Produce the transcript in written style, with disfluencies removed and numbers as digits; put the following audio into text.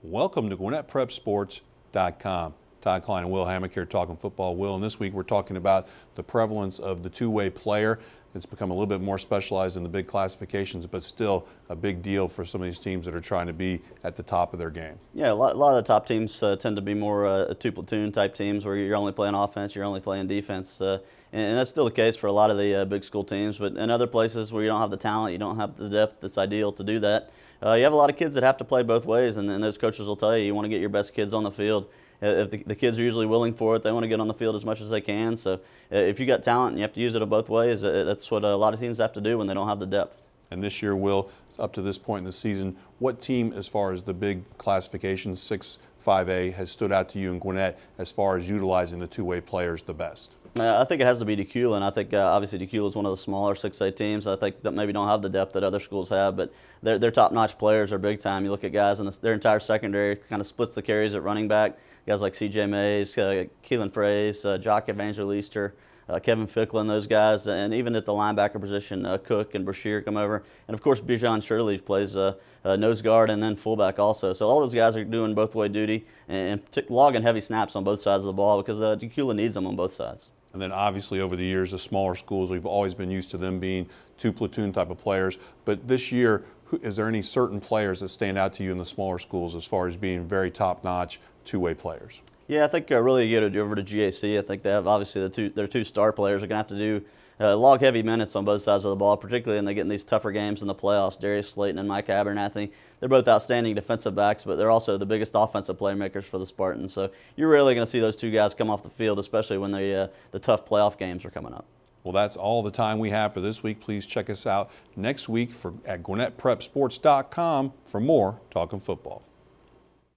Welcome to GwinnettPrepSports.com. Todd Klein and Will Hammock here talking football. Will, and this week we're talking about the prevalence of the two-way player. It's become a little bit more specialized in the big classifications, but still a big deal for some of these teams that are trying to be at the top of their game. Yeah, a lot of the top teams tend to be more two-platoon type teams where you're only playing offense, you're only playing defense. And that's still the case for a lot of the big school teams. But in other places where you don't have the talent, you don't have the depth that's ideal to do that, you have a lot of kids that have to play both ways, and those coaches will tell you, you want to get your best kids on the field. If the kids are usually willing for it, they want to get on the field as much as they can. So if you got talent and you have to use it both ways, that's what a lot of teams have to do when they don't have the depth. And this year, Will, up to this point in the season, what team, as far as the big classifications, 6, 5A, has stood out to you in Gwinnett as far as utilizing the two-way players the best? I think it has to be DeCula, and I think obviously DeCula is one of the smaller 6A teams. I think that maybe don't have the depth that other schools have, but their top-notch players are big time. You look at guys in their entire secondary kind of splits the carries at running back. Guys like C.J. Mays, Keelan Fraze, Jock Evangelister, Kevin Ficklin, those guys, and even at the linebacker position, Cook and Brashear come over. And of course, Bijan Shirley plays nose guard and then fullback also. So all those guys are doing both-way duty and logging heavy snaps on both sides of the ball because DeCula needs them on both sides. And then obviously over the years, the smaller schools, we've always been used to them being two-platoon type of players. But this year, is there any certain players that stand out to you in the smaller schools as far as being very top-notch two-way players? Yeah, I think really you get over to GAC. I think they have obviously their two star players are going to have to do log heavy minutes on both sides of the ball, particularly when they get in these tougher games in the playoffs. Darius Slayton and Mike Abernathy, they're both outstanding defensive backs, but they're also the biggest offensive playmakers for the Spartans. So you're really going to see those two guys come off the field, especially when the tough playoff games are coming up. Well, that's all the time we have for this week. Please check us out next week at GwinnettPrepSports.com for more Talkin' Football.